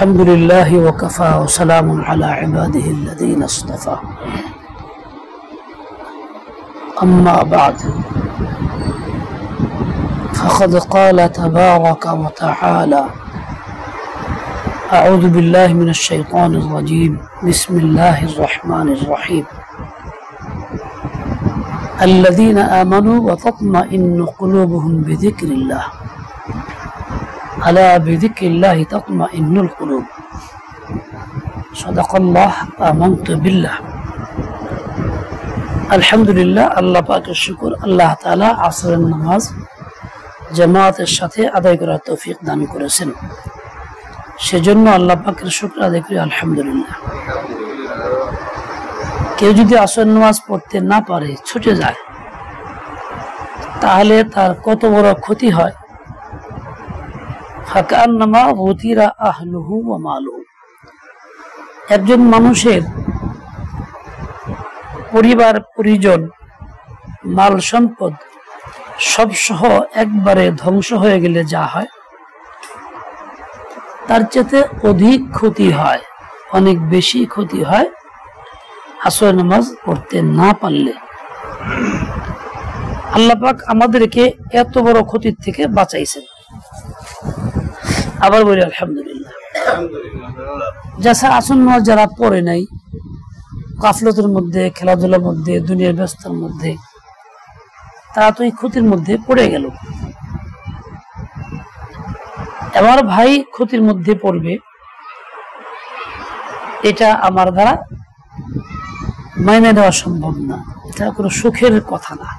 الحمد لله وكفى وسلام على عباده الذين اصطفى أما بعد فقد قال تبارك وتعالى أعوذ بالله من الشيطان الرجيم بسم الله الرحمن الرحيم الذين آمنوا وتطمئن قلوبهم بذكر الله ألا بذكر الله تطمئن القلوب صدق الله آمنت بالله আলহামদুলিল্লাহ আল্লাহ পাকের শুকর আল্লাহ তাআলা আসরের নামাজ জামাতের সাথে আদায় করার তৌফিক দান করেছেন সেজন্য আল্লাহ পাকের শুকর আদায় করি আলহামদুলিল্লাহ। কেউ যদি আসরের নামাজ পড়তে না পারে ছুটে যায় তাহলে তার কত বড় ক্ষতি হয়। ফাকান্নামা উতিরা আহলুহু ওয়া মালুহু, একজন মানুষের পরিবার পরিজন মাল সম্পদ সব সহ একবারে ধ্বংস হয়ে গেলে যা হয় তার চেয়ে অধিক ক্ষতি হয়, অনেক বেশি ক্ষতি হয় আসর নামাজ পড়তে না পারলে। আল্লাহ পাক আমাদেরকে এত বড় ক্ষতির থেকে বাঁচাইছেন। আবার বলি আলহামদুলিল্লাহ। আসর নামাজ যারা পড়ে নাই, গাফলতের মধ্যে, খেলাধুলার মধ্যে, দুনিয়ার ব্যস্ততার মধ্যে, তারা তো এই ক্ষতির মধ্যে পড়ে গেল। আমার ভাই ক্ষতির মধ্যে পড়বে, এটা আমার দ্বারা মাইনে দেওয়া সম্ভব না, এটা কোনো সুখের কথা না।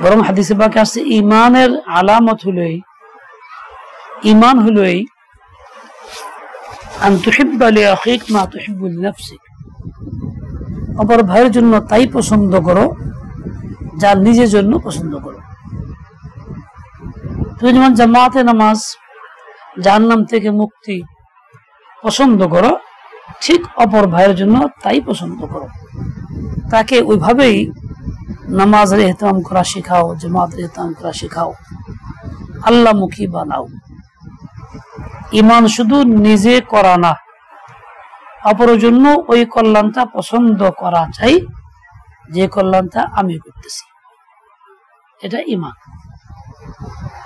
বরং হাদিসে পাকে আসছে ইমানের আলামত হলোই, ইমান হলোই আন তুহিব্বা লিআখিক মা তুহিব্বু লিনাফসিক, অপর ভাইয়ের জন্য তাই পছন্দ করো যা নিজের জন্য পছন্দ করো। তুমি যেমন জামাতে নামাজ, জাহান্নাম থেকে মুক্তি পছন্দ করো, ঠিক অপর ভাইয়ের জন্য তাই পছন্দ করো। তাকে ওইভাবেই নামাজের ইহতিমাম করা শেখাও, জামাতের ইহতিমাম করা শেখাও, আল্লাহমুখী বানাও। ইমান শুধু নিজে করা না, অপরের জন্য ওই কল্যাণটা পছন্দ করা চাই যে কল্যাণটা আমি করতেছি, এটা ইমান।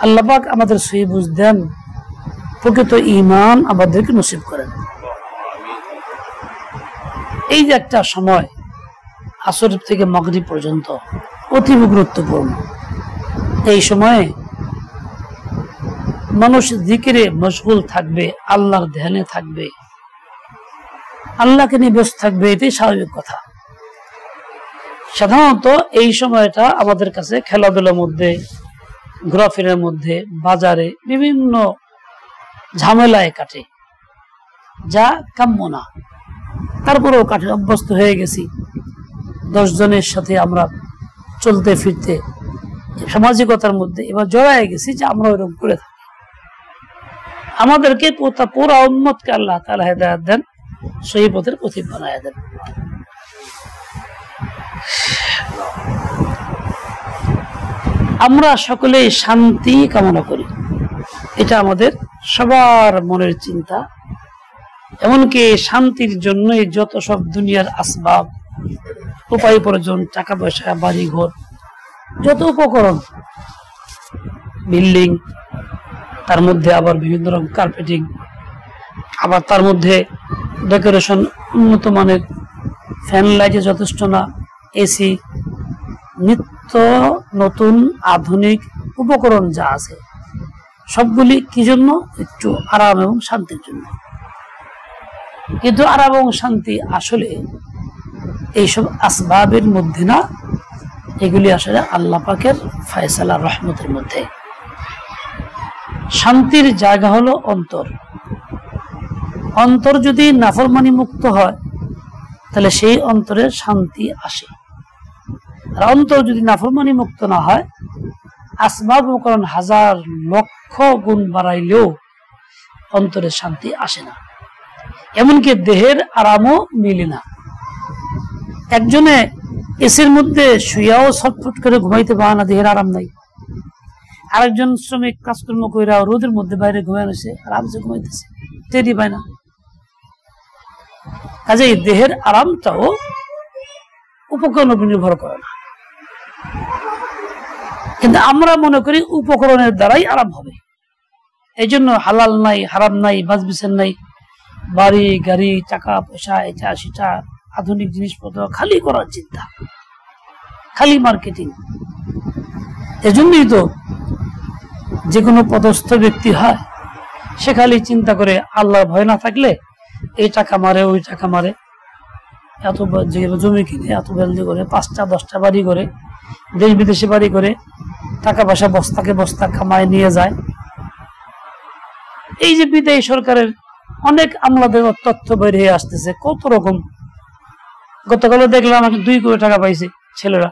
আল্লাহ পাক আমাদের সহি বুঝ দেন, প্রকৃত ইমান আমাদেরকে নসিব করেন। এই যে একটা সময় আসর থেকে মাগরিব পর্যন্ত অতীব গুরুত্বপূর্ণ, এই সময়ে মানুষ জিকিরে মশগুল থাকবে, আল্লাহর ধ্যানে থাকবে, আল্লাহকে নিয়ে ব্যস্ত থাকবে, এটাই স্বাভাবিক কথা। সাধারণত এই সময়টা আমাদের কাছে খেলাধুলার মধ্যে, ঘোরাফেরার মধ্যে, বাজারে বিভিন্ন ঝামেলায় কাটে, যা কাম্য না। তারপরেও কাটে, অভ্যস্ত হয়ে গেছি। 10 জনের সাথে আমরা চলতে ফিরতে সামাজিকতার মধ্যে এবার জড়ায় গেছি যে আমরা ওইরকম করে থাকি। আমাদেরকে পুরা উম্মতকে আল্লাহ তাআলা হেদায়েত দেন, সহি পথের পথিক বানায় দেন। আমরা সকলেই শান্তি কামনা করি, এটা আমাদের সবার মনের চিন্তা। এমনকি শান্তির জন্যই যত সব দুনিয়ার আসবাব, উপায় প্রয়োজন, টাকা পয়সা, বাড়ি ঘর, যত উপকরণ, বিল্ডিং, তার মধ্যে আবার বিভিন্ন রকম কার্পেটিং, আবার তার মধ্যে ডেকোরেশন, উন্নত মানের ফ্যান, লাইটে যথেষ্ট না, এসি, নিত্য নতুন আধুনিক উপকরণ যা আছে সবগুলি কি জন্য? একটু আরাম এবং শান্তির জন্য। কিন্তু আরাম এবং শান্তি আসলে এইসব আসবাবের মধ্যে না, এগুলি আসলে আল্লাহ পাকের ফয়সালা, রহমতের মধ্যে। শান্তির জায়গা হলো অন্তর। অন্তর যদি নাফরমানি মুক্ত হয় তাহলে সেই অন্তরে শান্তি আসে। আর অন্তর যদি নাফরমানি মুক্ত না হয়, আসবাব উপকরণ হাজার লক্ষ গুণ বাড়াইলেও অন্তরে শান্তি আসে না। এমনকি দেহের আরামও মিলে না। একজনে এসির মধ্যে শুয়াও ছটফট করে ঘুমাইতে পারে না, দেহের আরাম নাই। আরেকজন শ্রমিক কাজকর্ম কইরা রোদের মধ্যে বাইরে ঘুমায় রয়েছে, আরামসে ঘুমাইতেছে। টেরি পায় না। কাজেই দেহের আরামটাও উপকরণ উপর নির্ভর করে না, কিন্তু আমরা মনে করি উপকরণের দ্বারাই আরাম হবে। এই জন্য হালাল নাই, হারাম নাই, বাজবিচার নাই, বাড়ি গাড়ি টাকা পয়সা এটা সেটা আধুনিক জিনিসপত্র খালি করার চিন্তা, খালি মার্কেটিং। এজন্যই তো যে কোনো পদস্থ ব্যক্তি হয় সে খালি চিন্তা করে আল্লাহর ভয় না থাকলে এই টাকা মারে ওই টাকা মারে, এত জমি কিনে এত বেলদি করে 5টা 10টা বাড়ি করে, দেশ বিদেশে বাড়ি করে, টাকা পয়সা বস্তাকে বস্তা কামায় নিয়ে যায়। এই যে বিদায়ী সরকারের অনেক আমলাদের তথ্য বের হয়ে আসতেছে কত রকম। গতকাল দেখলাম 2 কোটি টাকা পাইছে ছেলেরা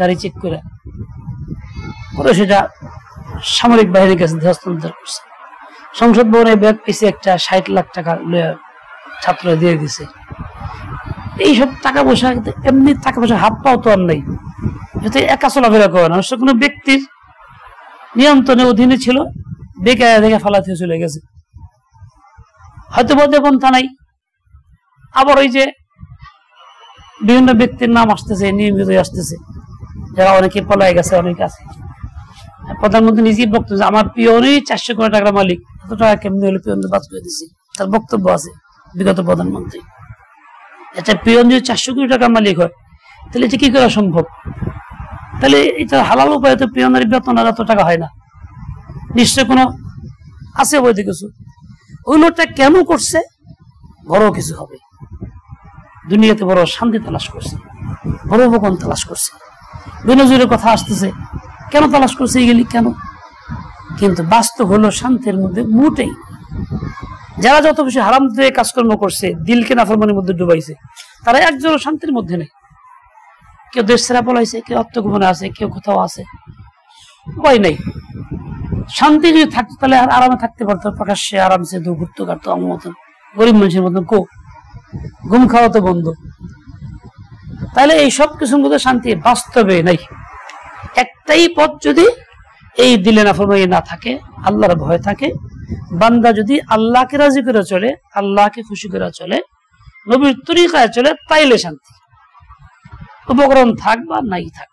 গাড়ি চেক করে, পরে সেটা সামরিক বাহিনীর কাছে হস্তান্তর করছে। সংসদ ভবনে ব্যাগ পেয়েছে একটা 60 লাখ টাকা ছাত্র দিয়ে দিছে। এইসব টাকা পয়সা এমনি টাকা পয়সা হাত পাও তো আর নাই, যাতে একা চলাফেরা করে না, কোনো ব্যক্তির নিয়ন্ত্রণের অধীনে ছিল, বেকার দেখে ফালাতে চলে গেছে, হয়তো পন্থা নাই। আবার ওই যে বিভিন্ন ব্যক্তির নাম আসতেছে, নিয়মিত আসতেছে, যারা অনেকে পলায় গেছে, অনেকে আছে। প্রধানমন্ত্রী নিজেই বক্তব্য, আমার পিওনই 400 কোটি টাকার মালিক, এত টাকা কেমনি হলে পিওনদের বাদ করে দিচ্ছি, তার বক্তব্য আছে বিগত প্রধানমন্ত্রী। এটা পিওন যদি 400 কোটি টাকার মালিক হয় তাহলে এটা কি করা সম্ভব? তাহলে এটা হালাল উপায়ে তো পিওনের বেতন আর এত টাকা হয় না, নিশ্চয় কোনো আছে বৈধ কিছু। ওই লোকটা কেন করছে? বড় কিছু হবে, দুনিয়াতে বড় শান্তি তালাশ করছে, বড় উপকরণ তালাশ করছে, বেনজিরের কথা আসতেছে, কেন তালাশ করছে এগুলি কেন? কিন্তু বাস্তব হলো শান্তির মধ্যে মোটেই। যারা যত বেশি হারাম দিয়ে কাজকর্ম করছে, দিলকে নাফরমানির মধ্যে ডুবাইছে, তারা একজনও শান্তির মধ্যে নেই। কেউ দেশ ছেড়া পলাইছে, কেউ আত্মগোপনে আছে, কেউ কোথাও আছে, উপায় নেই। শান্তি যদি থাকতো তাহলে আর আরামে থাকতে পারতো, প্রকাশ্যে আরামসে ঘুরতে কাটতো আমার মতন, গরিব মানুষের মতন। ঘুম খাওয়া তো বন্ধ। তাহলে এই সব কিছুর মধ্যে শান্তি বাস্তবে নাই। একটাই পথ, যদি এই দিলে নাফরমানি না থাকে, আল্লাহর ভয় থাকে, বান্দা যদি আল্লাহকে রাজি করে চলে, আল্লাহকে খুশি করে চলে, নবীর তরিকায় চলে, তাইলে শান্তি। উপকরণ থাক বা নাই থাক।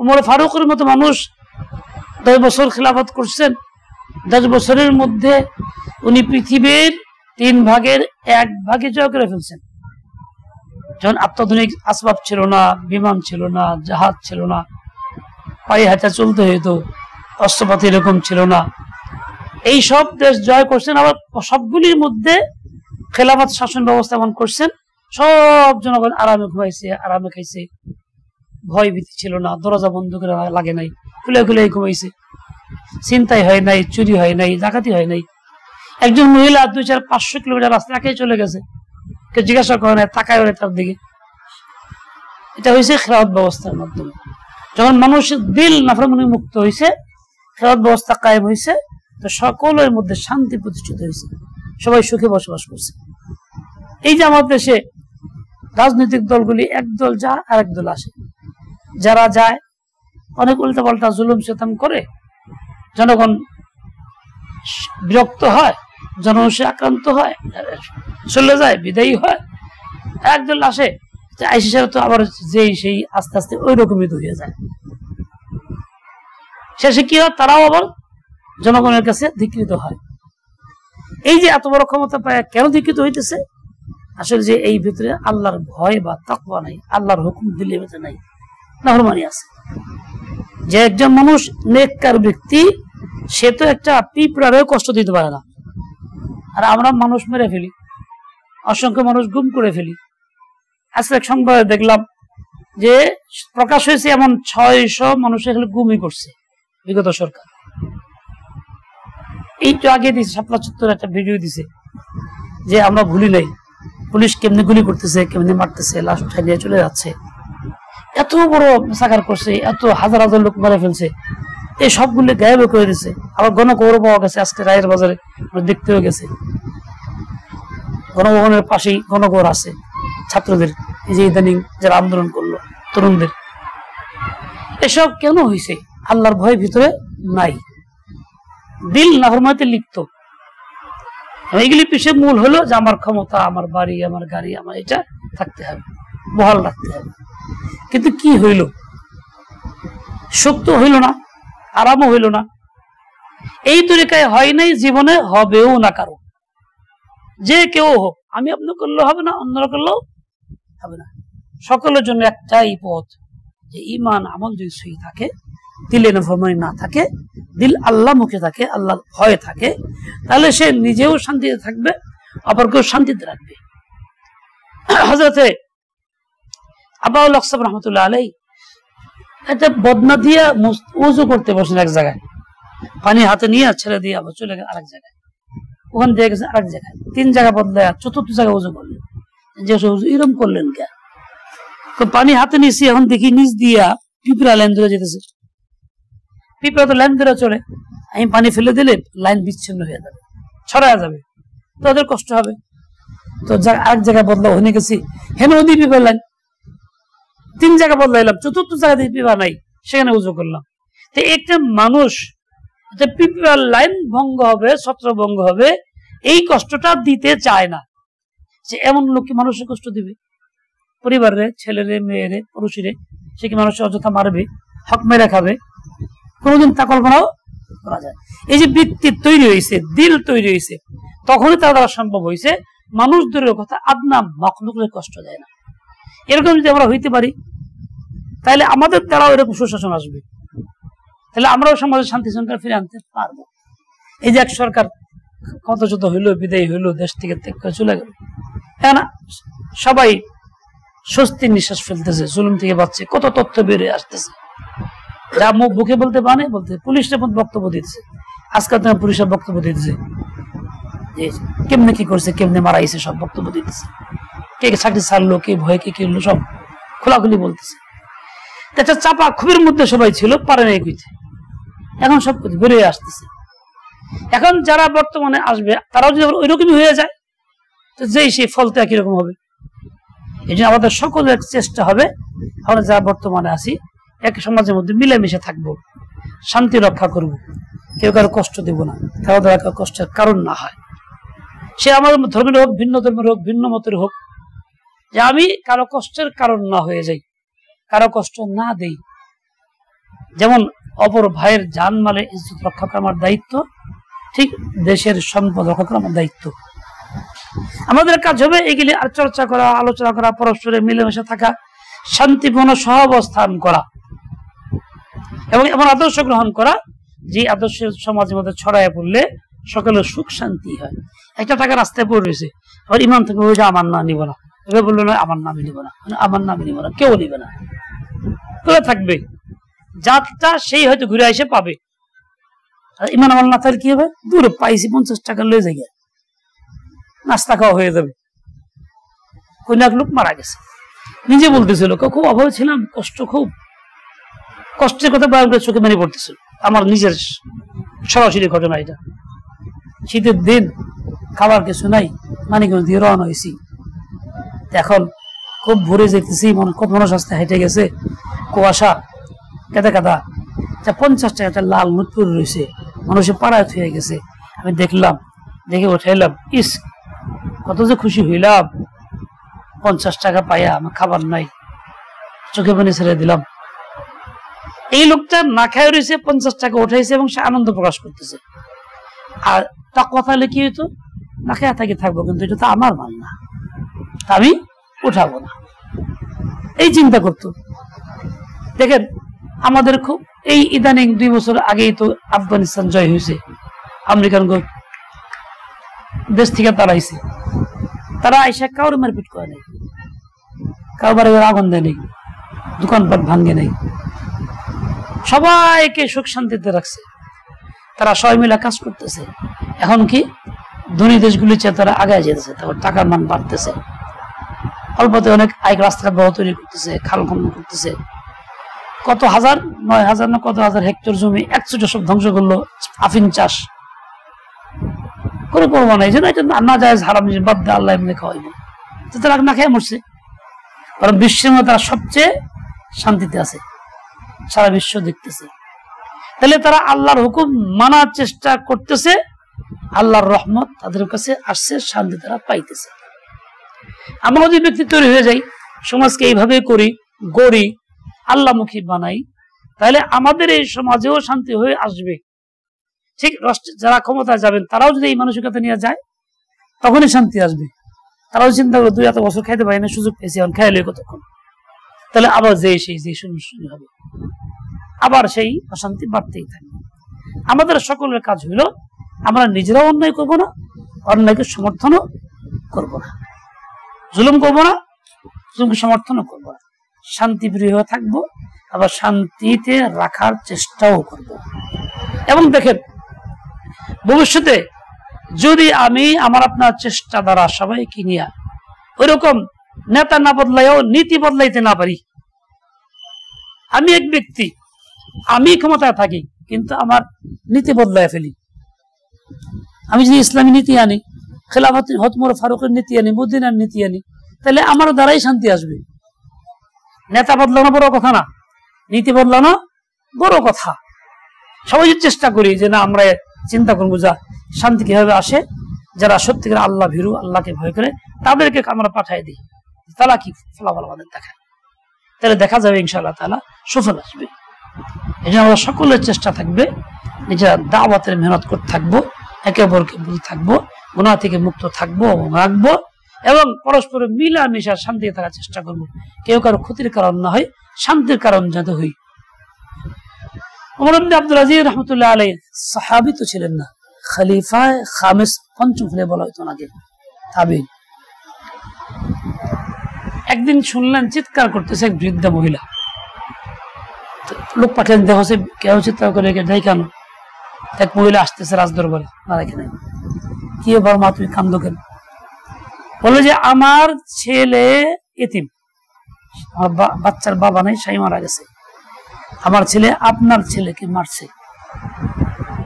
ওমর ফারুকের মতো মানুষ 10 বছর খিলাফত করছেন, 10 বছরের মধ্যে উনি পৃথিবীর 3 ভাগের 1 ভাগে জয় করে ফেলছেন। যখন অত্যাধুনিক আসবাব ছিল না, বিমান ছিল না, জাহাজ ছিল না, পায়ে হাঁটা চলতে হইতো, অস্ত্রপাতি এরকম ছিল না, এই সব দেশ জয় করছেন। আবার সবগুলির মধ্যে খেলাফত শাসন ব্যবস্থা এমন করছেন, সব জনগণ আরামে ঘুমাইছে, আরামে খাইছে, ভয় ভীতি ছিল না, দরজা বন্ধ করে লাগে নাই, খুলে খুলে ঘুমাইছে, চিন্তাই হয় নাই, চুরি হয় নাই, ডাকাতি হয় নাই। একজন মহিলা 200-500 কিলোমিটার রাস্তা একাই চলে গেছে, কেউ জিজ্ঞাসা করে না, তাকায় ওরে তার দিকে। এটা হয়েছে খেলাফত ব্যবস্থার মাধ্যমে। যখন মানুষের দিল নাফরমানি মুক্ত হয়েছে, খেলাফত ব্যবস্থা কায়েম হয়েছে, তো সকলের মধ্যে শান্তি প্রতিষ্ঠিত হয়েছে, সবাই সুখে বসবাস করছে। এই যে আমাদের দেশে রাজনৈতিক দলগুলি একদল যায় আর একদল আসে, যারা যায় অনেক উল্টাপাল্টা জুলুম সিতাম করে, জনগণ বিরক্ত হয়, জনসে আক্রান্ত হয়, চলে যায়, বিদায়ী হয়। একদল আসে, আইসি সাহেব তো আবার যেই সেই আস্তে আস্তে ওই রকমই তো হয়ে যায়। শেষে কি হয়? তারাও আবার জনগণের কাছে ধিকৃত হয়। এই যে এত বড় ক্ষমতা পায় কেন ধিকৃত হইতেছে? আসলে যে এই ভিতরে আল্লাহর ভয় বা তাকওয়া নাই, আল্লাহর হুকুম দিলের ভিতরে নাই, নাফরমানি আছে। যে একজন মানুষ নেককার ব্যক্তি, সে তো একটা পিঁপড়ারেও কষ্ট দিতে পারে না, আর আমরা মানুষ মেরে ফেলি, অসংখ্য মানুষ গুম করে ফেলি। আজকে এক সংবাদে দেখলাম যে প্রকাশ হয়েছে এমন 600 মানুষ এখানে গুমই করছে বিগত সরকার। এইটা আগে দিয়েছে, ৭৭ একটা ভিডিও দিছে যে আমরা ভুলি নাই, পুলিশ কেমনি গুলি করতেছে, কেমনি মারতেছে, লাশ উঠাই নিয়ে চলে যাচ্ছে। এত বড় সাকার করছে, এত হাজার হাজার লোক মারা ফেলছে, এই সবগুলো গায়েব করে দিচ্ছে। আবার গণকবর পাওয়া গেছে, আজকে রায়ের বাজারে দেখতেও গেছে, গণভবনের পাশেই গণকবর আছে ছাত্রদের, এই যে ইদানিং যারা আন্দোলন করলো, তরুণদের। এসব কেন হয়েছে? আল্লাহর ভয় ভিতরে নাই, দিল নাফরমানিতে লিপ্ত। এইগুলি পিছিয়ে মূল হলো যে আমার ক্ষমতা, আমার বাড়ি, আমার গাড়ি, আমার এটা থাকতে হবে, বহাল রাখতে হবে। কিন্তু কি হইল? সুখ তো হইল না, আরামও হইল না। এই তরিকায় হয় নাই, জীবনে হবেও না কারো। যে কেউ হোক, আমি আপনি করলেও হবে না, অন্যরা করলেও হবে না। সকলের জন্য একটাই পথ, যে ঈমান আমল যদি সহি থাকে, দিলে নাফরমানি না থাকে, দিল আল্লাহ মুখে থাকে, আল্লাহ ভয়ে থাকে, তাহলে সে নিজেও শান্তিতে থাকবে, অপরকেও শান্তিতে রাখবে। হযরতে আবাউল আকসাব রহমতুল্লাহ আলাইহি একটা বদনা দিয়ে ওযু করতে বসেন এক জায়গায়, পানি হাতে নিয়ে ছেড়ে দিয়ে আবার চলে গেল আরেক জায়গায়, ওখান দিয়ে গেছে আরেক জায়গায়, 3 জায়গা বদলায় চতুর্থ জায়গায় ওযু করলেন। যে ওযু এরকম করলেন কে? পানি হাতে নিয়েছি, এখন দেখি নিচ দিয়া পিঁপড়া লাইন ধরে যেতেছে। পিঁপড়া তো লাইন ধরে চলে, আমি পানি ফেলে দিলে লাইন বিচ্ছিন্ন হয়ে যাবে, ছড়ায় যাবে, তো ওদের কষ্ট হবে। তো আরেক জায়গায় বদলা ওখানে গেছি, হেন ওদি পিঁপড়া লাইন, 3 জায়গা বদলাইলাম, চতুর্থ জায়গা দিয়ে পিঁপড়া নাই, সেখানে উজু করলাম। তো একটা মানুষ পিঁপড়ার লাইন ভঙ্গ হবে, ছত্র ভঙ্গ হবে, এই কষ্টটা দিতে চায় না। যে এমন লোক কি মানুষের কষ্ট দিবে? পরিবারে ছেলেরে, মেয়েরে, পুরুষেরে সে কি মানুষের অযথা মারবে, হক মেরে খাবে? কোনোদিন তা কল্পনাও করা যায়? এই যে বৃত্তি তৈরি হয়েছে, দিল তৈরি হয়েছে, তখনই তার দ্বারা সম্ভব হয়েছে মানুষ দূরের কথা আদনা মাখলুকের কষ্ট দেয় না। এরকম যদি আমরা হইতে পারি, তাহলে আমাদের দ্বারাও এরকম সুশাসন আসবে, তাহলে আমরাও সমাজে শান্তি শৃঙ্খলা ফিরে আনতে পারবো। এই যে এক সরকার কত যত হইলো, বিদায়ী হইলো, দেশ থেকে ত্যাগ করে চলে গেল, না সবাই স্বস্তির নিঃশ্বাস ফেলতেছে, জুলুম থেকে বাঁচছে, কত তথ্য বেরিয়ে আসতেছে, যা মুখ বুকে বলতে পারে বলতে। পুলিশের বক্তব্য দিচ্ছে, আজকাল তোমার পুলিশের বক্তব্য দিচ্ছে, কেমনে কি করছে, কেমনে মারাইছে, সব বক্তব্য দিতেছে। কে চাকরি ছাড়লো, কে ভয়, কে কিনলো, সব খোলাখুলি বলতেছে। একটা চাপা ক্ষোভের মধ্যে সবাই ছিল, পারে নাই কইতে। এখন সব কিছু বেরিয়ে আসতেছে। এখন যারা বর্তমানে আসবে, তারাও যদি ওইরকমই হয়ে যায়, তো যেই সেই ফল তো একই রকম হবে। এই জন্য আমাদের সকলের চেষ্টা হবে, আমরা যারা বর্তমানে আছি, এক সমাজের মধ্যে মিলেমিশে থাকবো, শান্তি রক্ষা করব, কেউ কারো কষ্ট দেব না, কারো দ্বারা কারো কষ্টের কারণ না হয়। সে আমার ধর্মের হোক, ভিন্ন ধর্মের হোক, ভিন্ন মতের হোক, যে আমি কারো কষ্টের কারণ না হয়ে যাই, কারো কষ্ট না দেই। যেমন অপর ভাইয়ের জানমালের ইজ্জত রক্ষা করা আমার দায়িত্ব, ঠিক দেশের সম্পদ রক্ষা করা আমার দায়িত্ব। আমাদের কাজ হবে এগুলি চর্চা করা, আলোচনা করা, পরস্পরে মিলেমিশে থাকা, শান্তিপূর্ণ সহাবস্থান করা এবং এমন আদর্শ গ্রহণ করা যে আদর্শের সমাজের মধ্যে ছড়ায় পড়লে সকলের সুখ শান্তি হয়। একটা টাকা রাস্তায় পড়ে রয়েছে, আবার ইমাম থেকে ওই যে আমার নাম নিব না, এবার বললো না আমার নামই নিব না, আমার নামই নিব না, কেউ নিবে না, করে থাকবে, যাত্রা সেই হয়তো ঘুরে এসে পাবে। আর ইমান আমার না থাকলে কি হবে? দূরে পাইছি 50 টাকা লয়ে যাই, নাস্তা খাওয়া হয়ে যাবে। কোন এক লোক মারা গেছে, নিজে বলতেছিল খুব অভাবে ছিলাম, কষ্ট, খুব কষ্টের কথা বয়ান করে চোখে মেনে পড়তেছিল। আমার নিজের সরাসরি ঘটনা এটা। শীতের দিন, খাবার কিছু নাই, মানিকগঞ্জ দিয়ে রওনা হয়েছি। এখন খুব ভরে যেতেছি, কত মানুষ আসতে হেঁটে গেছে, কুয়াশা, কাদা কাদা। 50 টাকা একটা লাল মুটপুর রয়েছে, মানুষের পাড়ায় হয়ে গেছে। আমি দেখলাম, দেখে উঠাইলাম, ইস কত যে খুশি হইলাম, 50 টাকা পাইয়া, আমার খাবার নাই, চোখে পানি ছেড়ে দিলাম। এই লোকটা না খায় রয়েছে, 50 টাকা উঠাইছে এবং সে আনন্দ প্রকাশ করতেছে। আর তা কথা হলে কি হইতো, না খায় থাকি থাকবো, কিন্তু এটা তো আমার মান না, আমি উঠাবো না, এই চিন্তা করতো। দেখেন আমাদের খুব এই ইদানিং 2 বছর আগেই তো আফগানিস্তান জয় হয়েছে, আমেরিকান দেশ থেকে তারা আইছে, তারা আইসা কাউর মারপিট করে নেই, কারোবার আগুন দেয় নেই, দোকানপাট ভাঙ্গে নেই, সবাইকে সুখ শান্তিতে রাখছে। তারা সবাই মিলে কাজ করতেছে। এখন কি ধনী দেশগুলির চেয়ে তারা আগে যেতেছে, তারপর টাকার মান বাড়তেছে, অল্পতে অনেক আয়, রাস্তাঘাট বড় তৈরি করতেছে, খাল খনন করতেছে, কত হাজার 9,000 না কত হাজার হেক্টর জমি একচুটে সব ধ্বংস করলো। আফিম চাষ করে করবো না, এই জন্য এটা না যায়, হারাম বাদ দেয়, আল্লাহ এমনি খাওয়াইব, তারা না খেয়ে মরছে। কারণ বিশ্বের মধ্যে তারা সবচেয়ে শান্তিতে আছে, সারা বিশ্ব দেখতেছে। তাহলে তারা আল্লাহর হুকুম মানার চেষ্টা করতেছে, আল্লাহর রহমত তাদের কাছে আসছে, শান্তি তারা পাইতেছে। আমরা যদি ব্যক্তি তৈরি হয়ে যাই, সমাজকে এইভাবে করি, গড়ি, আল্লাহমুখী বানাই, তাহলে আমাদের এই সমাজেও শান্তি হয়ে আসবে। ঠিক যারা ক্ষমতায় যাবেন তারাও যদি এই মানসিকতা নিয়ে যায়, তখনই শান্তি আসবে। তারাও চিন্তা করে 2 বছর খাইতে পারি না, সুযোগ পেয়েছি, এখন খাইলে কতক্ষণ, তাহলে আবার সেই শুরু হবে, আবার সেই অশান্তি বাড়তেই থাকবে। আমাদের সকলের কাজ হইল আমরা নিজেরাও অন্যায় করবো না, অন্যায়কে সমর্থনও করবো না, জুলুম করবো না, জুলুমকে সমর্থনও করবো না, শান্তি প্রিয় হয়ে থাকবো, আবার শান্তিতে রাখার চেষ্টাও করব। এবং দেখেন, ভবিষ্যতে যদি আমি আমার আপনার চেষ্টা দ্বারা সবাইকে নিয়ে ওই রকম নেতা না বদলাইও নীতি বদলাইতে না পারি, আমি এক ব্যক্তি, আমি ক্ষমতায় থাকি কিন্তু আমার নীতি বদলাই ফেলি, আমি যদি ইসলামী নীতি আনি, খেলাফত ওমর ফারুকের নীতি আনি, মদিনার নীতি আনি, তাহলে আমার দ্বারাই শান্তি আসবে। নেতা বদলানো বড় কথা না, নীতি বদলানো বড় কথা। সবাই চেষ্টা করি যে না, আমরা চিন্তা করবো যা শান্তি কিভাবে আসে, যারা সত্যিকার আল্লাহ ভীরু, আল্লাহকে ভয় করে, তাদেরকে আমরা পাঠাই দিই, তারা কি ফলাফল আমাদের দেখায়, তাহলে দেখা যাবে ইনশাআল্লাহ তাআলা সফল আসবে। এই জন্য আমরা সকলের চেষ্টা থাকবে, নিজেরা দাওয়াতের মেহনত করতে থাকবো, একে অপরকে বলতে থাকবো, গুনাহ থেকে মুক্ত থাকবো এবং রাখবো, এবং পরস্পরের মিলামিশা শান্তিতে থাকার চেষ্টা করবো। কেউ কারো ক্ষতির কারণ না হয়, শান্তির কারণ যাতে হই। ওমর ইবনে আব্দুল আজিজ রাহমাতুল্লাহ আলাইহি সাহাবী তো ছিলেন না, খলিফা খামেস, পঞ্চম খলিফা বলা হতো নাকি, তাবিঈন। একদিন শুনলেন চিৎকার করতেছে এক বৃদ্ধা মহিলা, লোক পাঠালেন, দেখো সে কেউ চিৎকার করে যাই কেন? এক মহিলা আসতেছে রাজদরবারে, না এখানে কি ব্যাপার মা, তুমি কান্দো কেন? বলে যে আমার ছেলে এতিম, আমার বাচ্চার বাবা নেই, স্বামী মারা গেছে, আমার ছেলে আপনার ছেলেকে মারছে,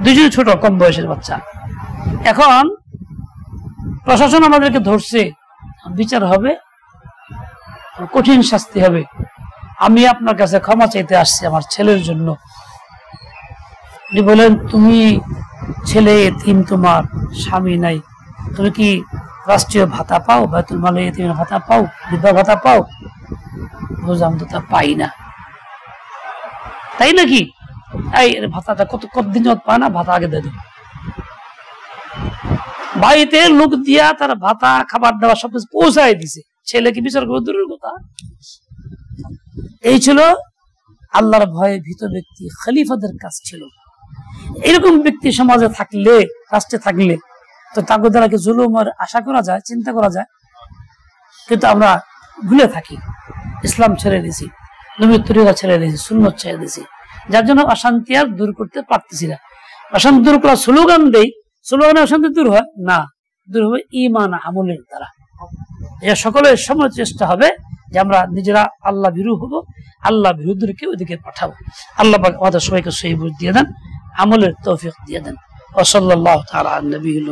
দুজন ছোট কম বয়সের বাচ্চা। এখন প্রশাসন আমাদেরকে ধরছে, বিচার হবে, কঠিন শাস্তি হবে, আমি আপনার কাছে ক্ষমা চাইতে আসছি আমার ছেলের জন্য। উনি বলেন, তুমি ছেলে এতিম, তোমার স্বামী নাই, তুমি কি রাষ্ট্রীয় ভাতা পাও, বাইতুল মালে এতিমের ভাতা পাও, বিধবা ভাতা পাও? বুঝলাম তো তা পাই না। তাই নাকি? এই ভাতাটা কতদিন পায় না, ভাতা আগে দিয়ে দেব। বাড়িতে লোক দিয়া তার ভাতা, খাবার দাবার সবকিছু পৌঁছায় দিছে, ছেলেকে বিচার করে দূরের কথা। এই ছিল আল্লাহর ভয়ে ভীত ব্যক্তি, খলিফাদের কাজ ছিল। এরকম ব্যক্তি সমাজে থাকলে, রাষ্ট্রে থাকলে, তো তাকে দ্বারা কি জুলুমের আশা করা যায়, চিন্তা করা যায়? কিন্তু আমরা ভুলে থাকি, ইসলাম ছেড়ে দিয়েছি, নবীর তরিকা ছেড়ে দিয়েছি, সুন্নত ছেড়ে দিয়েছি, যার জন্য অশান্তি আর দূর করতে পারতেছি না। অশান্তি দূর করা স্লোগান দেই, স্লোগানে অশান্তি দূর হয় না, দূর হবে ঈমান আমলের দ্বারা। এটা সকলের সময় চেষ্টা হবে যে আমরা নিজেরা আল্লাহ ভীরু হব, আল্লাহ ভীরুদেরকে ওইদিকে পাঠাবো। আল্লাহ পাক আমাদের সবাইকে সহি বুঝ দিয়ে দেন, আমলের তৌফিক দিয়ে দেন। ওয়া সাল্লাল্লাহু তাআলা আলা নবিয়িল